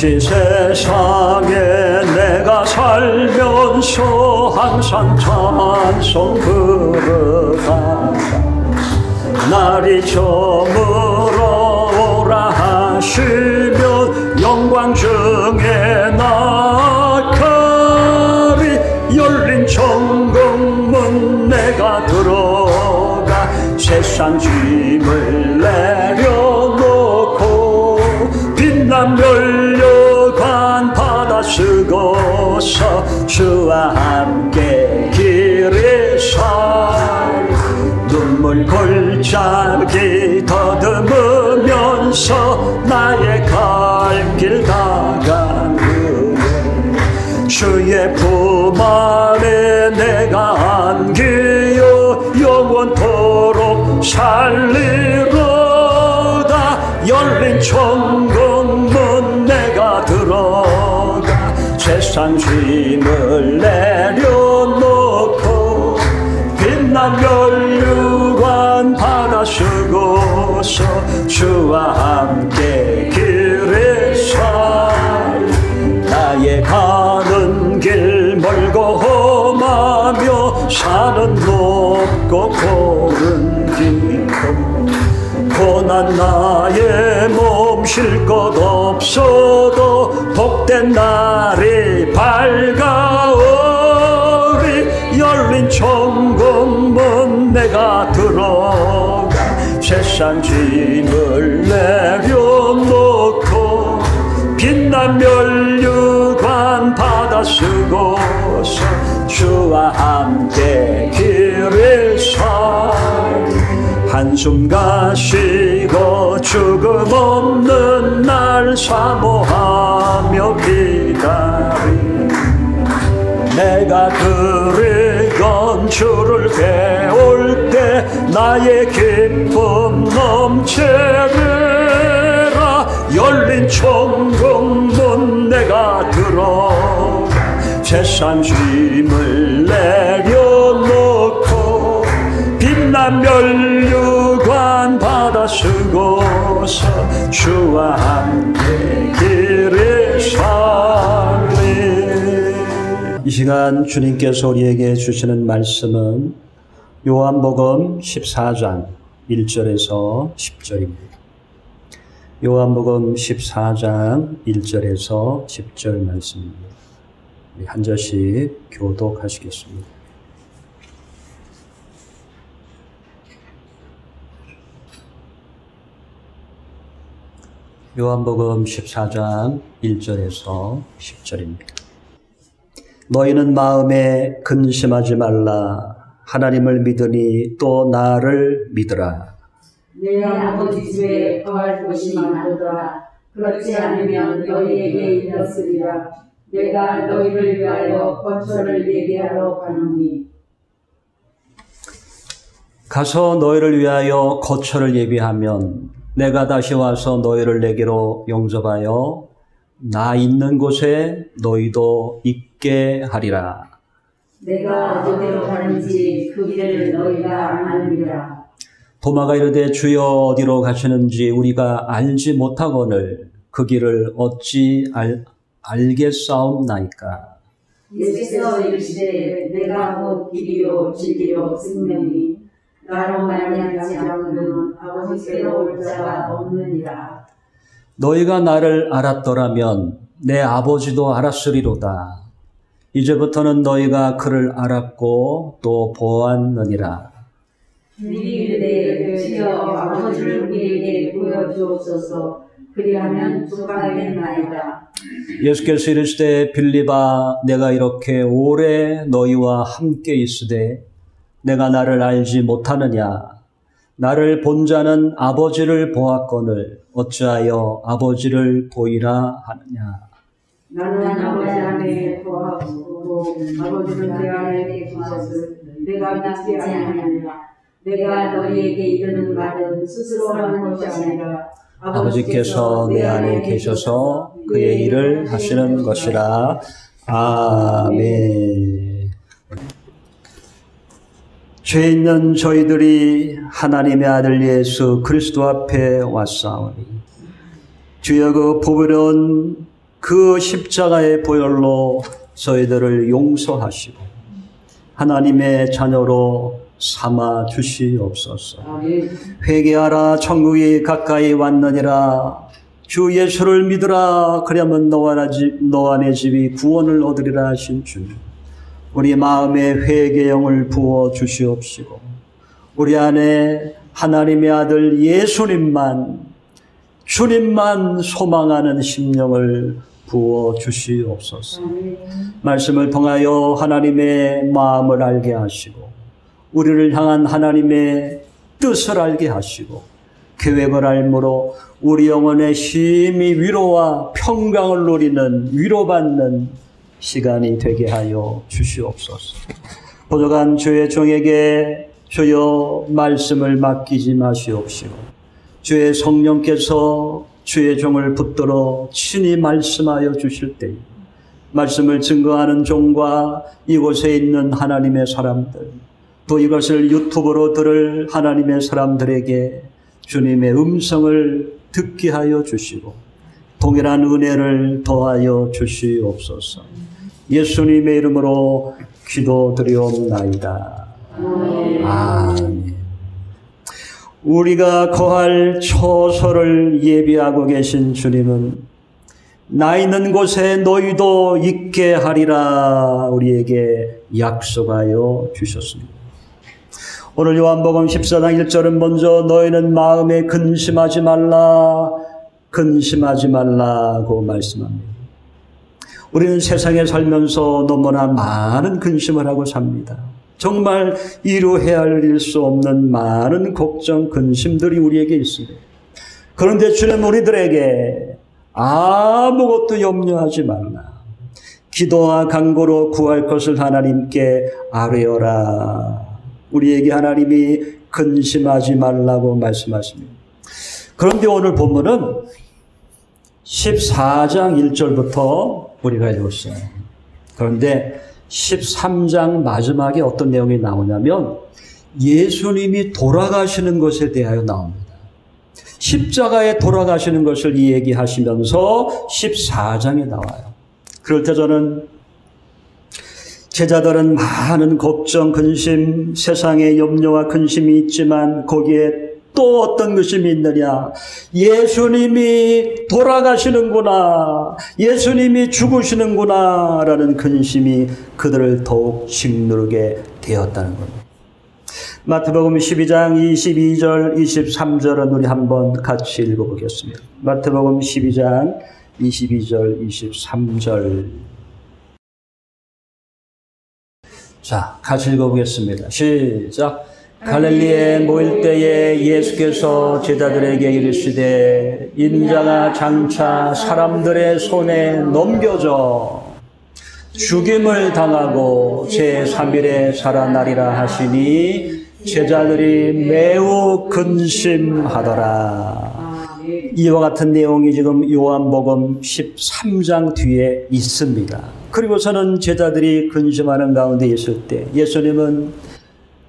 이 세상에 내가 살면서 항상 찬송 부르다가 날이 저물어 오라 하시면 영광 중에 나가리. 열린 천국문 내가 들어가 세상 짐을 내려놓고 빛난 면류관 받아 쓰고서 주와 함께 길을 살. 눈물 골짜기 더듬으면서 나의 갈 길 다가누네. 주의 품 안에 내가 안기어 영원토록 살리로다. 열린 천국문 내가 들어가 세상 짐을 내려놓고 빛난 면류관 받아 쓰고서 주와 함께 길을 살. 나의 가는 길 멀고 험하며 산은 높고 고른 깊고 고난 나의 몸 쉴 것 없어도 복된 날이 밝아오리. 열린 천국문 내가 들어가 세상 짐을 내려놓고 빛난 면류관 받아 쓰고서 주와 함께 길을 살. 한숨 가시고 죽음 없는 날 사모하며 기다리. 내가 그리건 주를 배울 때 나의 기쁨 넘치리라. 열린 천국문 내가 들어가 세상 짐을 내려놓고 빛난 면류관 받아 쓰고서 주와 함께 길을 살리. 이 시간 주님께서 우리에게 주시는 말씀은 요한복음 14장 1절에서 10절입니다. 요한복음 14장 1절에서 10절 말씀입니다. 우리 한 절씩 교독하시겠습니다. 요한복음 14장 1절에서 10절입니다. 너희는 마음에 근심하지 말라. 하나님을 믿으니 또 나를 믿으라. 내 아버지 집에 거할 곳이 많도다. 그렇지 않으면 너희에게 이르렀으리라. 내가 너희를 위하여 거처를 예비하러 가노니. 가서 너희를 위하여 거처를 예비하면 내가 다시 와서 너희를 내게로 용접하여 나 있는 곳에 너희도 있게 하리라. 내가 어디로 가는지 그 길을 너희가 아느니라. 도마가 이르되 주여 어디로 가시는지 우리가 알지 못하거늘 그 길을 어찌 알겠사옵나이까. 예수께서 이르시되 내가 곧 길이요 진리요 생명이니 나로 말미암지 않고는 아버지께로 올 자가 없느니라. 너희가 나를 알았더라면 내 아버지도 알았으리로다. 이제부터는 너희가 그를 알았고 또 보았느니라. 주님이 이르되 주여 아버지를 우리에게 보여주옵소서. 그리하면 축하하겠나이다. 예수께서 이르시되 빌립아 내가 이렇게 오래 너희와 함께 있으되 내가 나를 알지 못하느냐. 나를 본 자는 아버지를 보았거늘 어찌하여 아버지를 보이라 하느냐. 나는 아버지 안에 거하고 아버지는 내 안에 계시것을 내가 믿지 아니하느니라. 내가 너희에게 이르는 말은 스스로 하는 것이 아니라 아버지께서 내 안에 계셔서 그의 일을 하시는 것이라. 아멘. 죄 있는 저희들이 하나님의 아들 예수 그리스도 앞에 왔사오니 주여 그 보배로운 그 십자가의 보혈로 저희들을 용서하시고 하나님의 자녀로 삼아 주시옵소서. 회개하라, 천국이 가까이 왔느니라. 주 예수를 믿으라, 그러면 너와 내 집이 구원을 얻으리라 하신 주님, 우리 마음에 회개영을 부어 주시옵시고 우리 안에 하나님의 아들 예수님만, 주님만 소망하는 심령을 부어 주시옵소서. 말씀을 통하여 하나님의 마음을 알게 하시고 우리를 향한 하나님의 뜻을 알게 하시고 계획을 알므로 우리 영혼의 심히 위로와 평강을 누리는, 위로받는 시간이 되게 하여 주시옵소서. 부족한 주의 종에게 주여 말씀을 맡기지 마시옵시고 주의 성령께서 주의 종을 붙들어 친히 말씀하여 주실 때에 말씀을 증거하는 종과 이곳에 있는 하나님의 사람들, 또 이것을 유튜브로 들을 하나님의 사람들에게 주님의 음성을 듣게 하여 주시고 동일한 은혜를 더하여 주시옵소서. 예수님의 이름으로 기도드리옵나이다. 아멘. 우리가 거할 처소를 예비하고 계신 주님은 나 있는 곳에 너희도 있게 하리라 우리에게 약속하여 주셨습니다. 오늘 요한복음 14장 1절은 먼저 너희는 마음에 근심하지 말라고 말씀합니다. 우리는 세상에 살면서 너무나 많은 근심을 하고 삽니다. 정말 이루어야 할 수 없는 많은 걱정, 근심들이 우리에게 있습니다. 그런데 주님 우리들에게 아무것도 염려하지 말라. 기도와 간구로 구할 것을 하나님께 아뢰어라. 우리에게 하나님이 근심하지 말라고 말씀하십니다. 그런데 오늘 본문은 14장 1절부터 우리가 읽었어요. 그런데 13장 마지막에 어떤 내용이 나오냐면 예수님이 돌아가시는 것에 대하여 나옵니다. 십자가에 돌아가시는 것을 이야기하시면서 14장에 나와요. 그럴 때 저는 제자들은 많은 걱정, 근심, 세상의 염려와 근심이 있지만 거기에 또 어떤 것이 있느냐? 예수님이 돌아가시는구나, 예수님이 죽으시는구나 라는 근심이 그들을 더욱 짓누르게 되었다는 겁니다. 마태복음 12장 22절 23절은 우리 한번 같이 읽어보겠습니다. 마태복음 12장 22절 23절. 자, 같이 읽어보겠습니다. 시작. 갈릴리에 모일 때에 예수께서 제자들에게 이르시되 인자가 장차 사람들의 손에 넘겨져 죽임을 당하고 제3일에 살아나리라 하시니 제자들이 매우 근심하더라. 이와 같은 내용이 지금 요한복음 13장 뒤에 있습니다. 그리고서는 제자들이 근심하는 가운데 있을 때 예수님은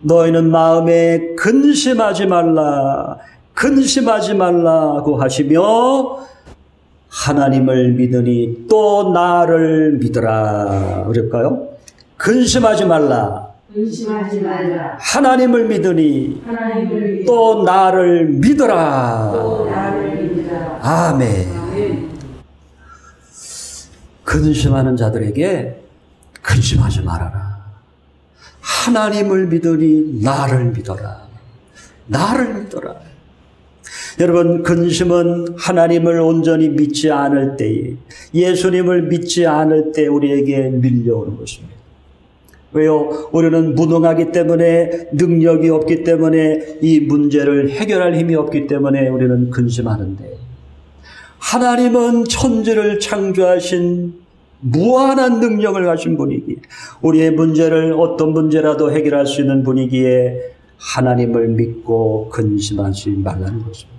너희는 마음에 근심하지 말라고 하시며 하나님을 믿으니 또 나를 믿으라. 그럴까요? 근심하지 말라. 하나님을 믿으니 또 나를 믿으라. 아멘. 근심하는 자들에게 근심하지 말아라. 하나님을 믿으니 나를 믿어라. 나를 믿어라. 여러분, 근심은 하나님을 온전히 믿지 않을 때에, 예수님을 믿지 않을 때 우리에게 밀려오는 것입니다. 왜요? 우리는 무능하기 때문에, 능력이 없기 때문에, 이 문제를 해결할 힘이 없기 때문에 우리는 근심하는데, 하나님은 천지를 창조하신 무한한 능력을 가진 분이기에, 우리의 문제를 어떤 문제라도 해결할 수 있는 분이기에 하나님을 믿고 근심하지 말라는 것입니다.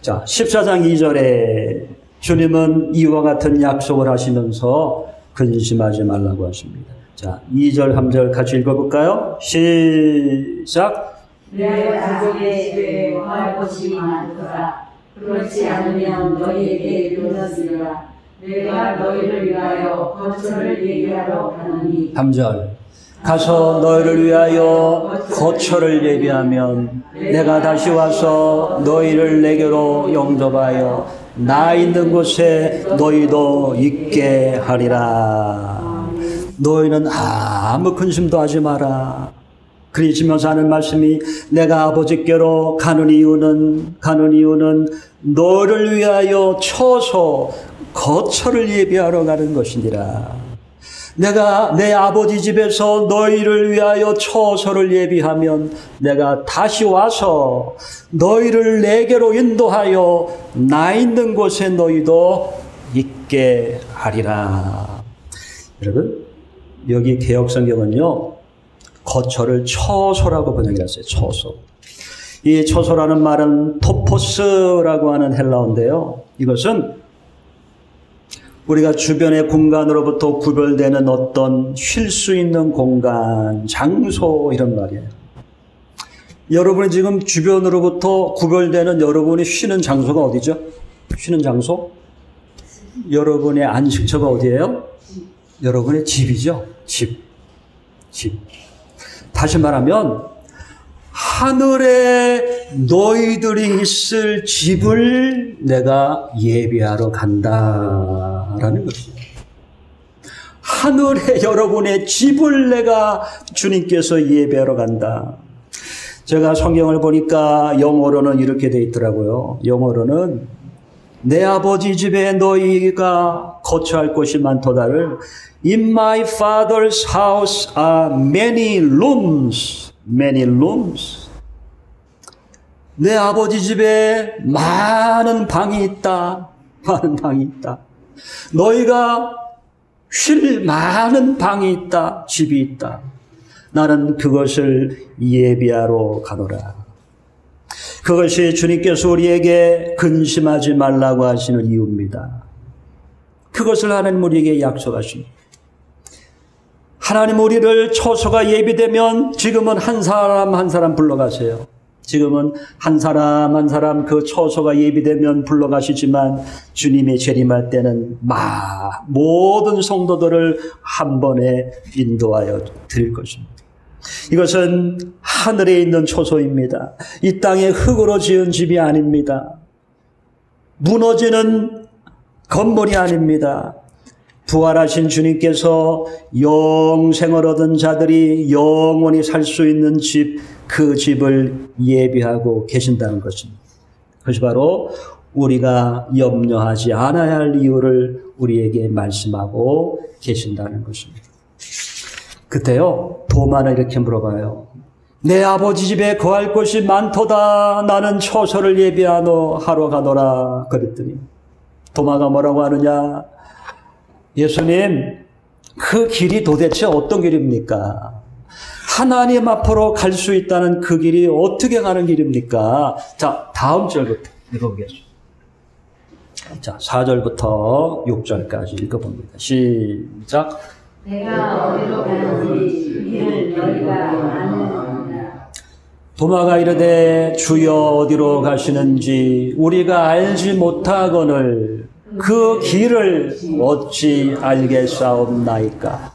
자, 14장 2절에 주님은 이와 같은 약속을 하시면서 근심하지 말라고 하십니다. 자, 2절 3절 같이 읽어볼까요? 시작. 내 가족의 집에 거할 곳이 많도다. 그렇지 않으면 너희에게 이르렀으리라. 내가 너희를 위하여 거처를 예비하러 가노니. 3절. 가서 너희를 위하여 거처를 예비하면 내가 다시 와서 너희를 내게로 영접하여 나 있는 곳에 너희도 있게 하리라. 너희는 아무 근심도 하지 마라. 그리시면서 하는 말씀이 내가 아버지께로 가는 이유는 너를 위하여 처소 거처를 예비하러 가는 것이니라. 내가 내 아버지 집에서 너희를 위하여 처소를 예비하면 내가 다시 와서 너희를 내게로 인도하여 나 있는 곳에 너희도 있게 하리라. 여러분, 여기 개역성경은요, 거처를 처소라고 번역했어요. 처소. 이 처소라는 말은 토포스라고 하는 헬라어인데요. 이것은 우리가 주변의 공간으로부터 구별되는 어떤 쉴 수 있는 공간, 장소 이런 말이에요. 여러분이 지금 주변으로부터 구별되는 여러분이 쉬는 장소가 어디죠? 쉬는 장소? 여러분의 안식처가 어디예요? 여러분의 집이죠. 집. 다시 말하면 하늘에 너희들이 있을 집을 내가 예비하러 간다라는 것이죠. 하늘에 여러분의 집을 내가 주님께서 예배하러 간다. 제가 성경을 보니까 영어로는 이렇게 돼 있더라고요. 영어로는 내 아버지 집에 너희가 거처할 곳이 많도다를 In my father's house are many rooms. Many rooms. 내 아버지 집에 많은 방이 있다. 많은 방이 있다. 너희가 쉴 많은 방이 있다. 집이 있다. 나는 그것을 예비하러 가노라. 그것이 주님께서 우리에게 근심하지 말라고 하시는 이유입니다. 그것을 하나님 우리에게 약속하십니다. 하나님 우리를 처소가 예비되면 지금은 한 사람 한 사람 불러가세요. 지금은 한 사람 한 사람 그 처소가 예비되면 불러가시지만 주님이 재림할 때는 모든 성도들을 한 번에 인도하여 드릴 것입니다. 이것은 하늘에 있는 처소입니다. 이 땅에 흙으로 지은 집이 아닙니다. 무너지는 건물이 아닙니다. 부활하신 주님께서 영생을 얻은 자들이 영원히 살 수 있는 집, 그 집을 예비하고 계신다는 것입니다. 그것이 바로 우리가 염려하지 않아야 할 이유를 우리에게 말씀하고 계신다는 것입니다. 그때요, 도마는 이렇게 물어봐요. 내 아버지 집에 거할 곳이 많도다. 나는 처소를 예비하러 가노라. 그랬더니 도마가 뭐라고 하느냐? 예수님, 그 길이 도대체 어떤 길입니까? 하나님 앞으로 갈 수 있다는 그 길이 어떻게 가는 길입니까? 자, 다음 절부터 읽어보겠습니다. 자, 4절부터 6절까지 읽어봅니다. 시작. 내가 어디로 가는지 이를 너희가 아느니라. 도마가 이르되 주여 어디로 가시는지 우리가 알지 못하거늘 그 길을 어찌 알겠사옵나이까.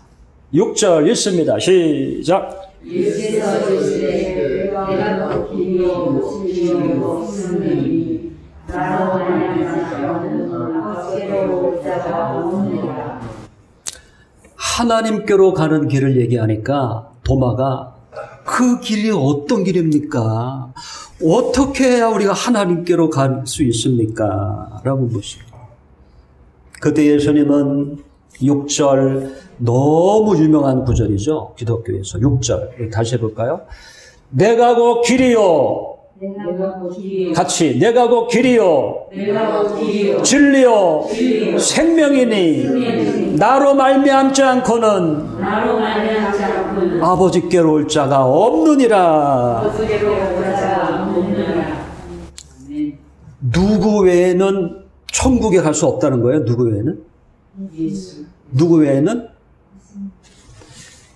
6절 읽습니다. 시작. 예수께서 이르시되 내가 너 길이요 진리요 생명이니 나로 말미암아 너는 아버지께로 올 자가 없느니라. 하나님께로 가는 길을 얘기하니까 도마가 그 길이 어떤 길입니까? 어떻게 해야 우리가 하나님께로 갈 수 있습니까? 라고 묻습니다. 그때 예수님은 6절, 너무 유명한 구절이죠. 기독교에서 6절 다시 해볼까요? 내가 곧 길이요. 같이 내가 곧 길이요 진리요 생명이니 나로 말미암지 않고는 아버지께로 올 자가 없느니라. 누구 외에는 천국에 갈 수 없다는 거예요? 누구 외에는? 누구 외에는?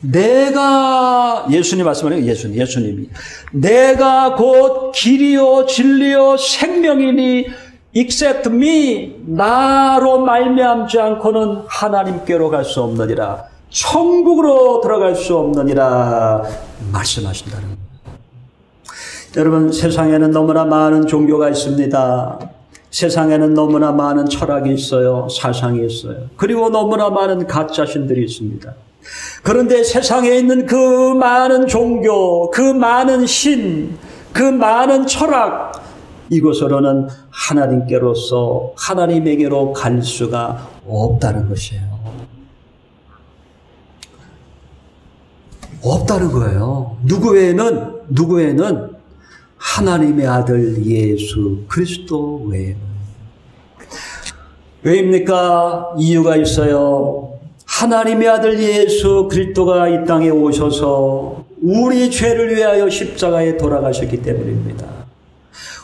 내가, 예수님 말씀하는 예수님이 내가 곧 길이요 진리요 생명이니 except me, 나로 말미암지 않고는 하나님께로 갈 수 없느니라. 천국으로 들어갈 수 없느니라 말씀하신다는 거예요. 여러분, 세상에는 너무나 많은 종교가 있습니다. 세상에는 너무나 많은 철학이 있어요. 사상이 있어요. 그리고 너무나 많은 가짜신들이 있습니다. 그런데 세상에 있는 그 많은 종교, 그 많은 신, 그 많은 철학, 이곳으로는 하나님께로서 하나님에게로 갈 수가 없다는 것이에요. 없다는 거예요. 누구 외에는 하나님의 아들 예수 그리스도 외에는. 왜입니까? 이유가 있어요. 하나님의 아들 예수 그리스도가 이 땅에 오셔서 우리 죄를 위하여 십자가에 돌아가셨기 때문입니다.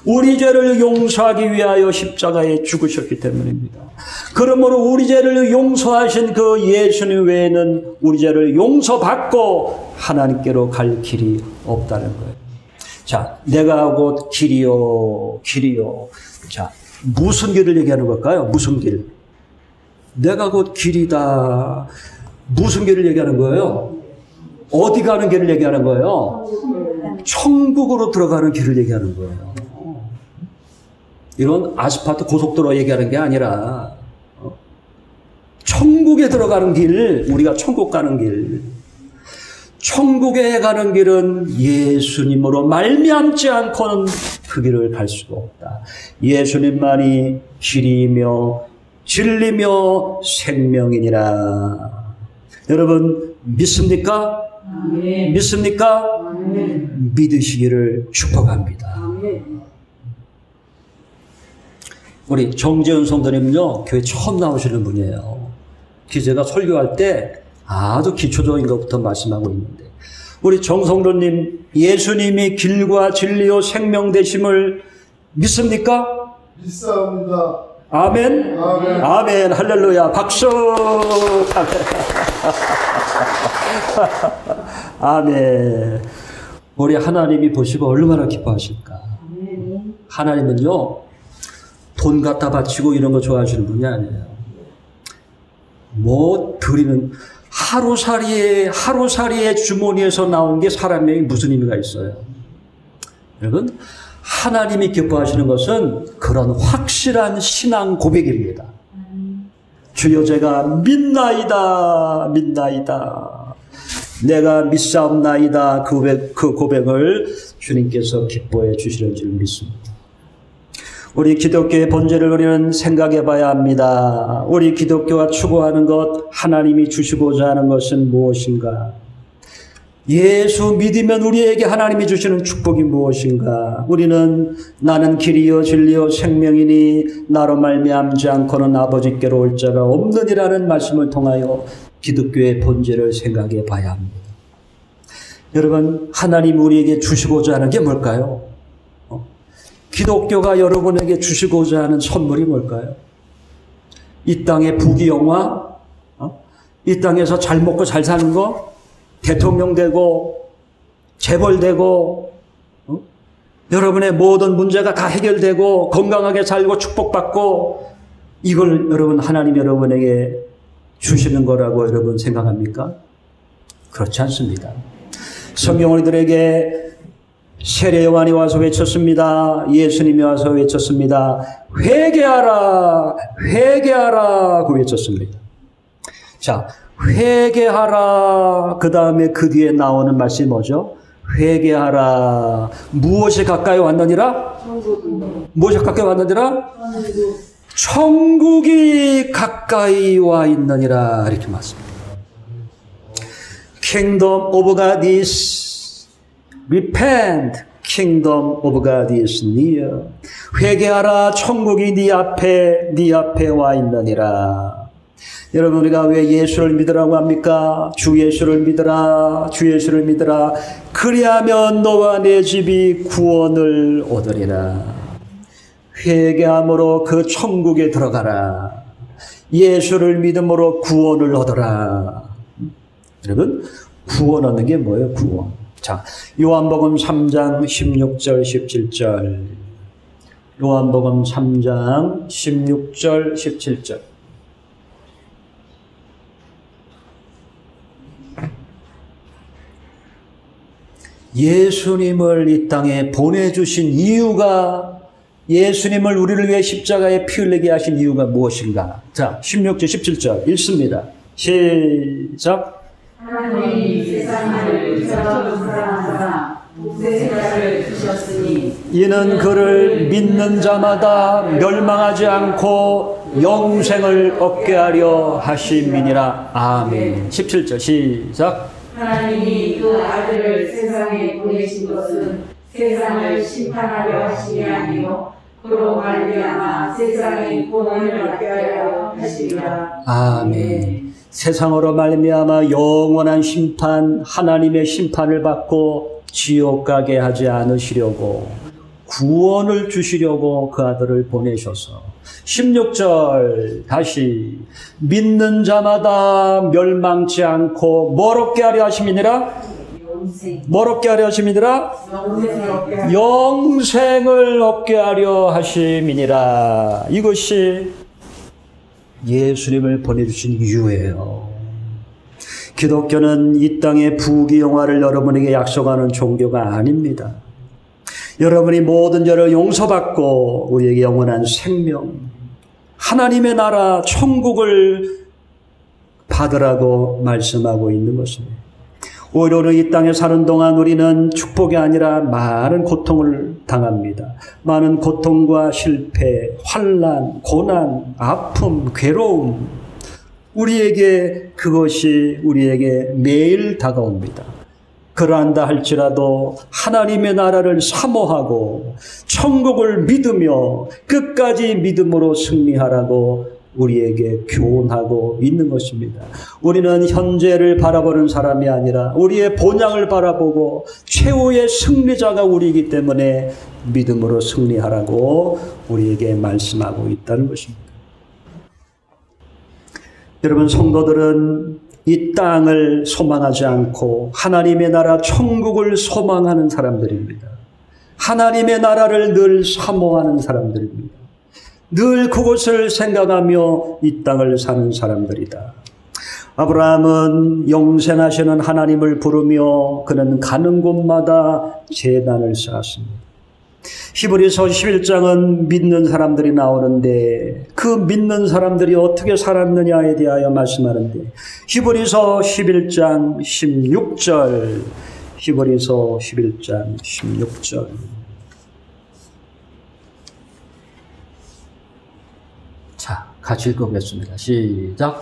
우리 죄를 용서하기 위하여 십자가에 죽으셨기 때문입니다. 그러므로 우리 죄를 용서하신 그 예수님 외에는 우리 죄를 용서받고 하나님께로 갈 길이 없다는 거예요. 자, 내가 곧 길이요. 자, 무슨 길을 얘기하는 걸까요? 무슨 길? 내가 곧 길이다. 무슨 길을 얘기하는 거예요? 어디 가는 길을 얘기하는 거예요? 천국으로 들어가는 길을 얘기하는 거예요. 이런 아스팔트 고속도로 얘기하는 게 아니라 천국에 들어가는 길, 우리가 천국 가는 길. 천국에 가는 길은 예수님으로 말미암지 않고는 그 길을 갈 수가 없다. 예수님만이 길이며 진리며 생명이니라. 여러분 믿습니까? 아멘. 믿습니까? 아멘. 믿으시기를 축복합니다. 아멘. 우리 정재훈 성도님은요, 교회 처음 나오시는 분이에요. 제가 설교할 때 아주 기초적인 것부터 말씀하고 있는데, 우리 정성도님, 예수님이 길과 진리요 생명 되심을 믿습니까? 믿습니다. 아멘. 아멘. 아멘. 할렐루야. 박수. 아멘. 우리 하나님이 보시고 얼마나 기뻐하실까. 하나님은요, 돈 갖다 바치고 이런 거 좋아하시는 분이 아니에요. 뭐 드리는 하루살이의 주머니에서 나온 게 사람에게 무슨 의미가 있어요? 여러분, 하나님이 기뻐하시는 것은 그런 확실한 신앙 고백입니다. 주여 제가 믿나이다. 내가 믿사옵나이다. 그 고백을 주님께서 기뻐해 주시는 줄 믿습니다. 우리 기독교의 본질을 우리는 생각해 봐야 합니다. 우리 기독교가 추구하는 것, 하나님이 주시고자 하는 것은 무엇인가? 예수 믿으면 우리에게 하나님이 주시는 축복이 무엇인가? 우리는 나는 길이요 진리요 생명이니 나로 말미암지 않고는 아버지께로 올 자가 없느니라는 말씀을 통하여 기독교의 본질을 생각해 봐야 합니다. 여러분, 하나님 우리에게 주시고자 하는 게 뭘까요? 기독교가 여러분에게 주시고자 하는 선물이 뭘까요? 이 땅의 부귀영화? 이 땅에서 잘 먹고 잘 사는 거? 대통령 되고 재벌 되고 여러분의 모든 문제가 다 해결되고 건강하게 살고 축복받고, 이걸 여러분 하나님 여러분에게 주시는 거라고 여러분 생각합니까? 그렇지 않습니다. 성경은 우리들에게 세례 요한이 와서 외쳤습니다. 예수님이 와서 외쳤습니다. 회개하라 그 외쳤습니다. 자, 회개하라. 그 다음에 그 뒤에 나오는 말씀이 뭐죠? 회개하라. 무엇이 가까이 왔느니라? 무엇이 가까이 왔느니라? 천국이 가까이 와 있느니라. 이렇게 말씀합니다. Kingdom of God is repent. Kingdom of God is near. 회개하라. 천국이 네 앞에 와 있느니라. 여러분, 우리가 왜 예수를 믿으라고 합니까? 주 예수를 믿으라. 주 예수를 믿으라. 그리하면 너와 내 집이 구원을 얻으리라. 회개함으로 그 천국에 들어가라. 예수를 믿음으로 구원을 얻어라. 여러분, 구원 얻는 게 뭐예요? 구원. 자, 요한복음 3장 16절 17절. 요한복음 3장 16절 17절. 예수님을 이 땅에 보내주신 이유가, 예수님을 우리를 위해 십자가에 피 흘리게 하신 이유가 무엇인가? 자, 16절 17절 읽습니다. 시작. 하나님이 세상을 이처럼 사랑하사 독생자를 주셨으니 이는 그를 믿는 자마다 멸망하지 않고 영생을 얻게 하려 하심이니라. 아멘. 17절 시작. 하나님이 그 아들을 세상에 보내신 것은 세상을 심판하려 하심이 아니요 그로 말미암아 세상의 구원을 얻게 하려 하시리라. 아멘. 세상으로 말미암아 영원한 심판, 하나님의 심판을 받고 지옥 가게 하지 않으시려고, 구원을 주시려고 그 아들을 보내셔서 16절 다시 믿는 자마다 멸망치 않고 뭘 얻게 하려 하심이니라? 뭘 얻게 하려 하심이니라? 영생을 얻게 하려 하심이니라. 이것이 예수님을 보내주신 이유예요. 기독교는 이 땅의 부귀영화를 여러분에게 약속하는 종교가 아닙니다. 여러분이 모든 죄를 용서받고 우리에게 영원한 생명, 하나님의 나라 천국을 받으라고 말씀하고 있는 것입니다. 오히려 이 땅에 사는 동안 우리는 축복이 아니라 많은 고통을 당합니다. 많은 고통과 실패, 환난, 고난, 아픔, 괴로움, 우리에게 그것이 우리에게 매일 다가옵니다. 그러한다 할지라도 하나님의 나라를 사모하고 천국을 믿으며 끝까지 믿음으로 승리하라고 우리에게 교훈하고 있는 것입니다. 우리는 현재를 바라보는 사람이 아니라 우리의 본향을 바라보고 최후의 승리자가 우리이기 때문에 믿음으로 승리하라고 우리에게 말씀하고 있다는 것입니다. 여러분, 성도들은 이 땅을 소망하지 않고 하나님의 나라 천국을 소망하는 사람들입니다. 하나님의 나라를 늘 사모하는 사람들입니다. 늘 그곳을 생각하며 이 땅을 사는 사람들이다. 아브라함은 영생하시는 하나님을 부르며 그는 가는 곳마다 제단을 쌓았습니다. 히브리서 11장은 믿는 사람들이 나오는데 그 믿는 사람들이 어떻게 살았느냐에 대하여 말씀하는데, 히브리서 11장 16절, 히브리서 11장 16절. 자, 같이 읽어보겠습니다. 시작.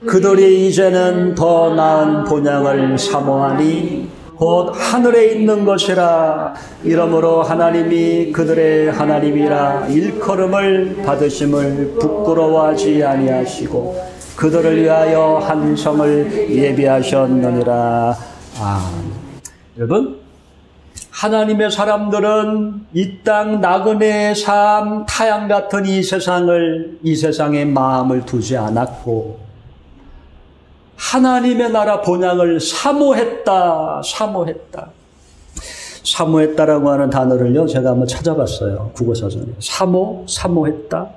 그들이 이제는 더 나은 본향을 사모하니 곧 하늘에 있는 것이라. 이러므로 하나님이 그들의 하나님이라 일컬음을 받으심을 부끄러워하지 아니하시고 그들을 위하여 한 성을 예비하셨느니라. 아멘. 여러분, 하나님의 사람들은 이 땅 나그네의 삶, 타양 같은 이 세상에 마음을 두지 않았고 하나님의 나라 본향을 사모했다. 사모했다라고 하는 단어를요, 제가 한번 찾아봤어요. 국어사전에. 사모했다.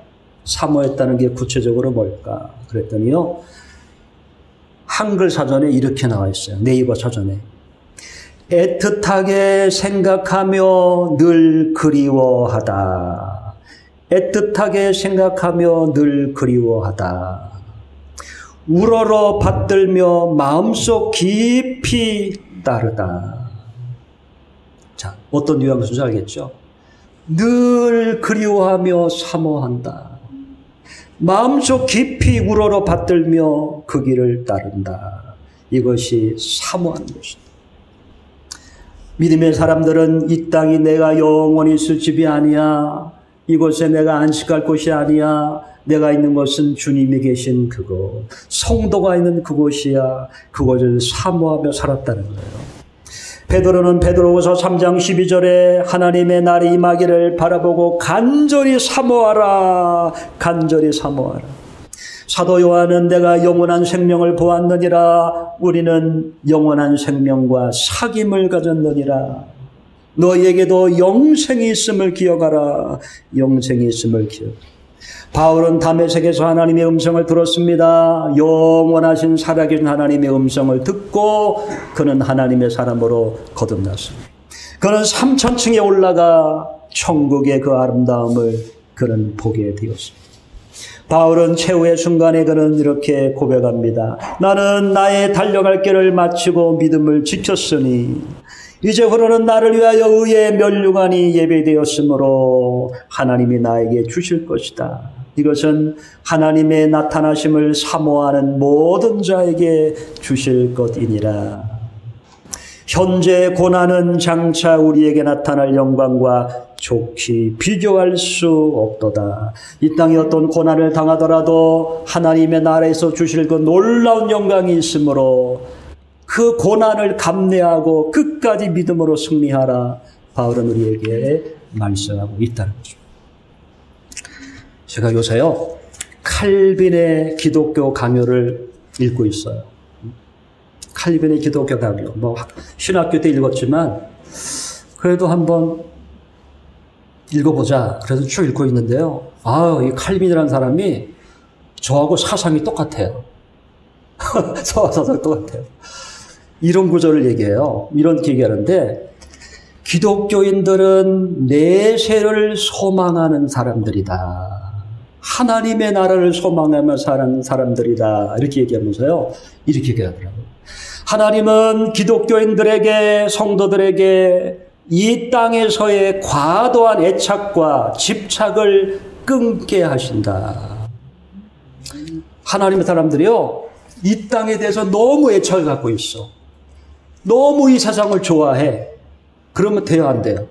사모했다는 게 구체적으로 뭘까? 그랬더니요, 한글 사전에 이렇게 나와 있어요. 네이버 사전에. 애틋하게 생각하며 늘 그리워하다. 애틋하게 생각하며 늘 그리워하다. 우러러 받들며 마음속 깊이 따르다. 자, 어떤 뉘앙스인지 알겠죠? 늘 그리워하며 사모한다. 마음속 깊이 우러러 받들며 그 길을 따른다. 이것이 사모하는 것이다. 믿음의 사람들은 이 땅이 내가 영원히 있을 집이 아니야. 이곳에 내가 안식할 곳이 아니야. 내가 있는 것은 주님이 계신 그곳, 성도가 있는 그곳이야. 그곳을 사모하며 살았다는 거예요. 베드로는 베드로후서 3장 12절에 하나님의 날이 임하기를 바라보고 간절히 사모하라. 간절히 사모하라. 사도 요한은 내가 영원한 생명을 보았느니라. 우리는 영원한 생명과 사귐을 가졌느니라. 너희에게도 영생이 있음을 기억하라. 영생이 있음을 기억. 바울은 다메섹에서 하나님의 음성을 들었습니다. 영원하신 살아계신 하나님의 음성을 듣고 그는 하나님의 사람으로 거듭났습니다. 그는 3000층에 올라가 천국의 그 아름다움을 그는 보게 되었습니다. 바울은 최후의 순간에 그는 이렇게 고백합니다. 나는 나의 달려갈 길을 마치고 믿음을 지켰으니 이제 흐르는 나를 위하여 의의 면류관이 예배되었으므로 하나님이 나에게 주실 것이다. 이것은 하나님의 나타나심을 사모하는 모든 자에게 주실 것이니라. 현재 고난은 장차 우리에게 나타날 영광과 좋게 비교할 수 없도다. 이 땅에 어떤 고난을 당하더라도 하나님의 나라에서 주실 그 놀라운 영광이 있으므로 그 고난을 감내하고 끝까지 믿음으로 승리하라. 바울은 우리에게 말씀하고 있다는 거죠. 제가 요새요 칼빈의 기독교 강요를 읽고 있어요. 칼빈의 기독교 강요. 뭐 신학교 때 읽었지만 그래도 한번 읽어보자. 그래서 쭉 읽고 있는데요. 이 칼빈이라는 사람이 저하고 사상이 똑같아요. 저와 사상 똑같아요. 이런 구절을 얘기해요. 이렇게 얘기하는데 기독교인들은 내세를 소망하는 사람들이다. 하나님의 나라를 소망하며 사는 사람들이다. 이렇게 얘기하면서요. 이렇게 얘기하더라고요. 하나님은 기독교인들에게, 성도들에게 이 땅에서의 과도한 애착과 집착을 끊게 하신다. 하나님의 사람들이요, 이 땅에 대해서 너무 애착을 갖고 있어. 너무 이 세상을 좋아해. 그러면 돼요, 안 돼요?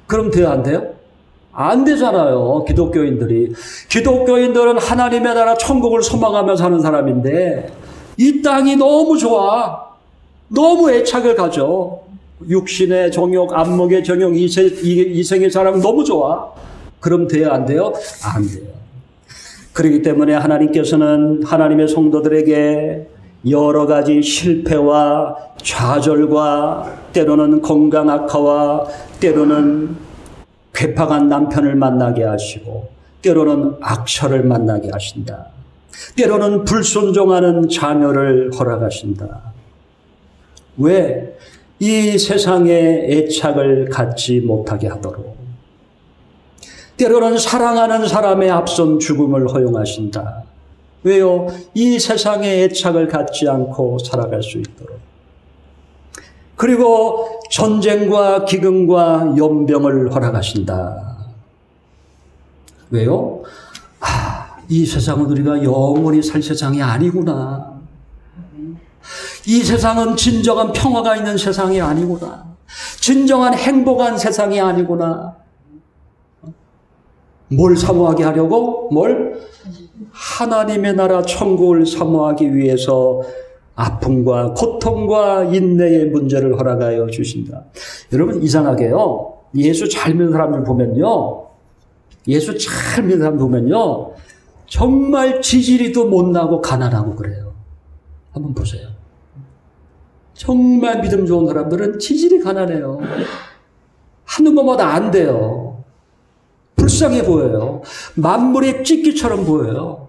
그럼 돼요, 안 돼요? 안 되잖아요, 기독교인들이. 기독교인들은 하나님의 나라 천국을 소망하며 사는 사람인데 이 땅이 너무 좋아. 너무 애착을 가져. 육신의 정욕, 안목의 정욕, 이생의 사랑 너무 좋아. 그럼 돼요, 안 돼요? 안 돼요. 그렇기 때문에 하나님께서는 하나님의 성도들에게 여러 가지 실패와 좌절과 때로는 건강 악화와 때로는 괴팍한 남편을 만나게 하시고 때로는 악처를 만나게 하신다. 때로는 불순종하는 자녀를 허락하신다. 왜? 이 세상에 애착을 갖지 못하게 하도록. 때로는 사랑하는 사람의 앞선 죽음을 허용하신다. 왜요? 이 세상에 애착을 갖지 않고 살아갈 수 있도록. 그리고 전쟁과 기근과 연병을 허락하신다. 왜요? 이 세상은 우리가 영원히 살 세상이 아니구나. 이 세상은 진정한 평화가 있는 세상이 아니구나. 진정한 행복한 세상이 아니구나. 뭘 사모하게 하려고? 뭘? 하나님의 나라 천국을 사모하기 위해서 아픔과 고통과 인내의 문제를 허락하여 주신다. 여러분, 이상하게요, 예수 잘 믿는 사람들 보면요, 예수 잘 믿는 사람 보면요, 정말 지지리도 못나고 가난하고 그래요. 한번 보세요. 정말 믿음 좋은 사람들은 지질이 가난해요. 하는 것마다 안 돼요. 불쌍해 보여요. 만물의 찢기처럼 보여요.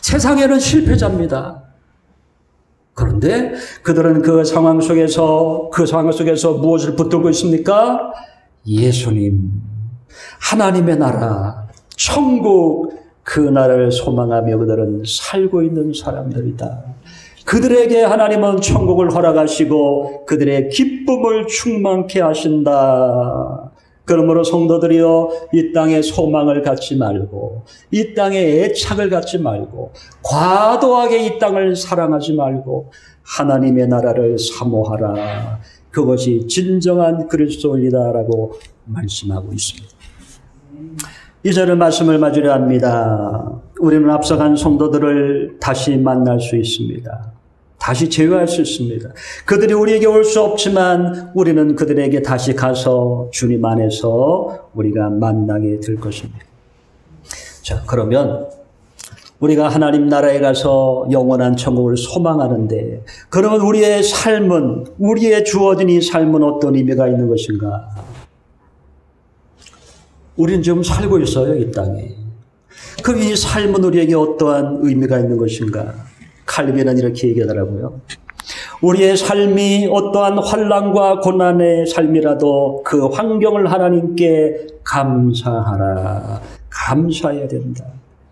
세상에는 실패자입니다. 그런데 그들은 그 상황 속에서 무엇을 붙들고 있습니까? 예수님, 하나님의 나라, 천국, 그 나라를 소망하며 그들은 살고 있는 사람들이다. 그들에게 하나님은 천국을 허락하시고 그들의 기쁨을 충만케 하신다. 그러므로 성도들이여, 이 땅에 소망을 갖지 말고, 이 땅에 애착을 갖지 말고, 과도하게 이 땅을 사랑하지 말고 하나님의 나라를 사모하라. 그것이 진정한 그리스도인이다라고 말씀하고 있습니다. 이제는 말씀을 맞으려 합니다. 우리는 앞서간 성도들을 다시 만날 수 있습니다. 다시 제외할 수 있습니다. 그들이 우리에게 올 수 없지만 우리는 그들에게 다시 가서 주님 안에서 우리가 만나게 될 것입니다. 자, 그러면 우리가 하나님 나라에 가서 영원한 천국을 소망하는데, 그러면 우리의 삶은, 우리의 주어진 이 삶은 어떤 의미가 있는 것인가? 우리는 지금 살고 있어요, 이 땅에. 그럼 이 삶은 우리에게 어떠한 의미가 있는 것인가? 칼빈은 이렇게 얘기하더라고요. 우리의 삶이 어떠한 환난과 고난의 삶이라도 그 환경을 하나님께 감사하라. 감사해야 된다.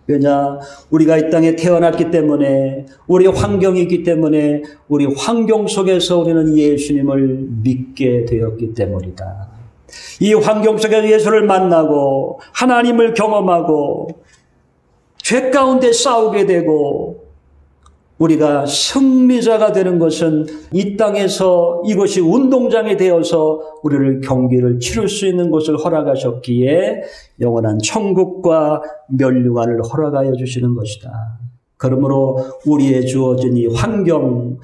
왜냐? 우리가 이 땅에 태어났기 때문에, 우리 환경이 있기 때문에, 우리 환경 속에서 우리는 예수님을 믿게 되었기 때문이다. 이 환경 속에서 예수를 만나고 하나님을 경험하고 죄 가운데 싸우게 되고 우리가 승리자가 되는 것은 이 땅에서 이것이 운동장이 되어서 우리를 경기를 치를 수 있는 곳을 허락하셨기에 영원한 천국과 면류관을 허락하여 주시는 것이다. 그러므로 우리의 주어진 이 환경을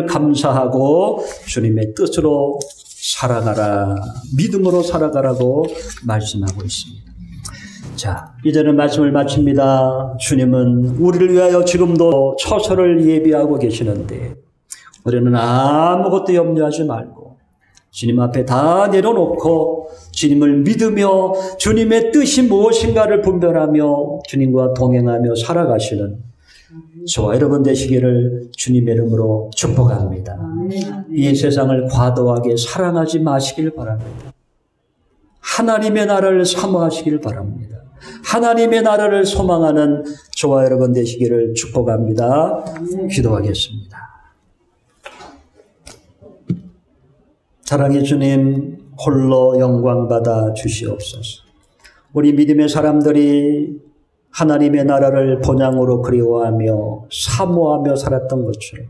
감사하고 주님의 뜻으로 살아가라, 믿음으로 살아가라고 말씀하고 있습니다. 자, 이제는 말씀을 마칩니다. 주님은 우리를 위하여 지금도 처소를 예비하고 계시는데 우리는 아무것도 염려하지 말고 주님 앞에 다 내려놓고 주님을 믿으며 주님의 뜻이 무엇인가를 분별하며 주님과 동행하며 살아가시는 저와 여러분 되시기를 주님의 이름으로 축복합니다. 이 세상을 과도하게 사랑하지 마시길 바랍니다. 하나님의 나라를 사모하시길 바랍니다. 하나님의 나라를 소망하는 저와 여러분 되시기를 축복합니다. 기도하겠습니다. 사랑의 주님, 홀로 영광받아 주시옵소서. 우리 믿음의 사람들이 하나님의 나라를 본향으로 그리워하며 사모하며 살았던 것처럼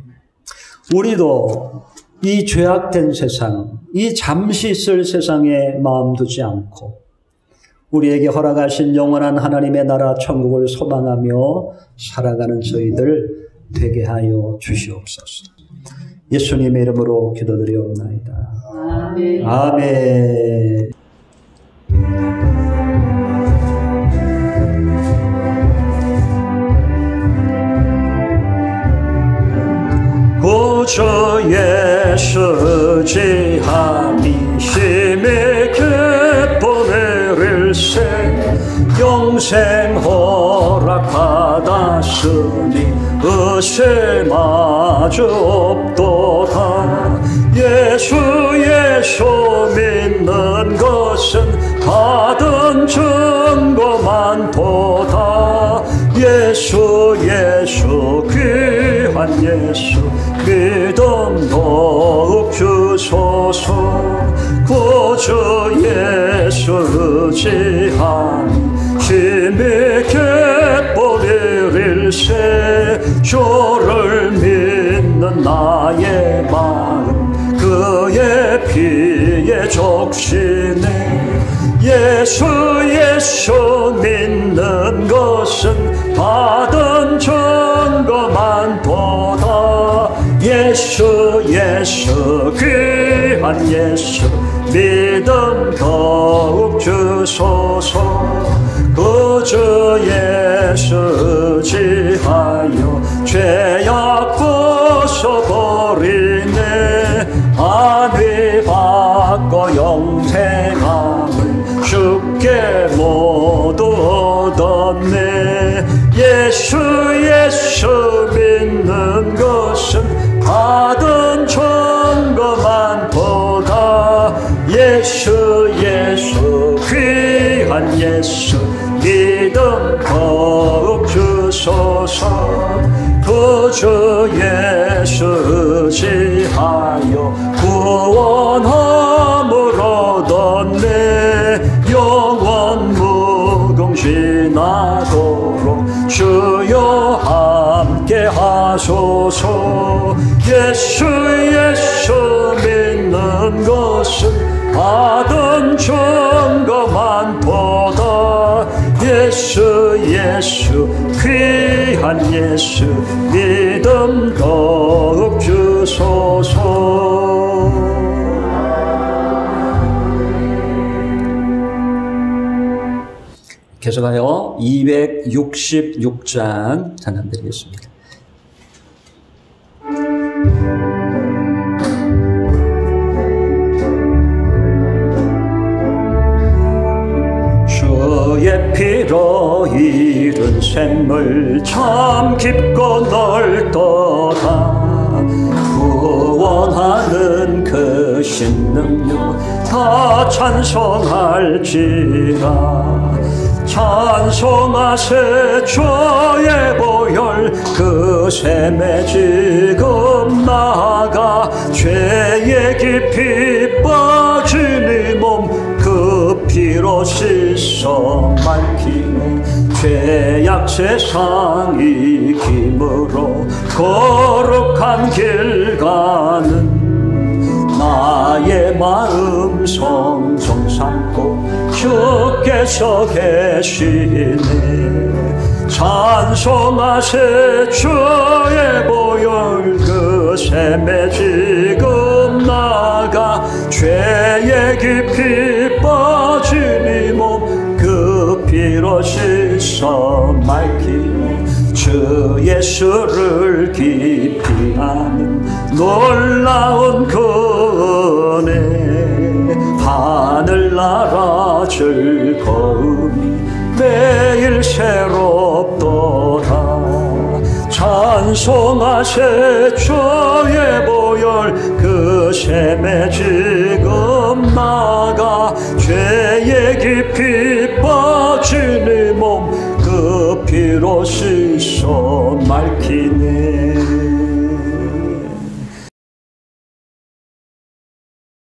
우리도 이 죄악된 세상, 이 잠시 있을 세상에 마음 두지 않고 우리에게 허락하신 영원한 하나님의 나라 천국을 소망하며 살아가는 저희들 되게 하여 주시옵소서. 예수님의 이름으로 기도드리옵나이다. 아멘. 아멘. 구주 예수 지함이 심히 기쁨을 일세 영생 허락받았으니 의심마저 없도다. 예수 믿는 것은 받은 증거만 도다. 예수 귀한 예수 믿음 더욱 주소서. 구주 예수 지함 심히 기쁨을 일세 주를 믿는 나의 마음 그의 피에 적시네. 예수 믿는 것은 받은 증거만 도다. 예수 귀한 예수 믿음 더욱 주소서. 구주 예수 지하여 죄악 벗어버리네. 안위 받고 영생함을 주께 모두 얻었네. 예수 믿는 것은 받은 증거만 도다. 예수 귀한 예수 믿음 더욱 주소서. 구주 예수 지하여 구원함을 얻었네. 영원 무궁신하도록 주여 함께 하소서. 예수 믿는 것은 받은 증거만 도다. 예수 귀한 예수 믿음 더욱 주소서. 계속하여 266장 찬양드리겠습니다. 주의 피로 이룬 샘물 참 깊고 넓도다. 구원하는 그 신능력 다 찬송할지라. 찬송하세 주의 보혈 그 샘에 지금 나아가 죄의 깊이 빠진 이 몸 그 피로 씻어 맑히네. 죄악 세상 이김으로 거룩한 길 가는 나의 마음 성정 삼고 주께서 계시네. 찬송하세 주의 보혈 그 샘에 지금 나가 죄의 깊이 빠진 이 몸 그 피로 씻어 맑히네. 주 예수를 깊이 아는 놀라운 그 은혜 하늘나라 즐거움이 매일 새롭도다. 찬송하세 주의 보혈 그 샘에 지금 나가 죄의 깊이 빠진 이 몸 그 피로 씻어 맑히네.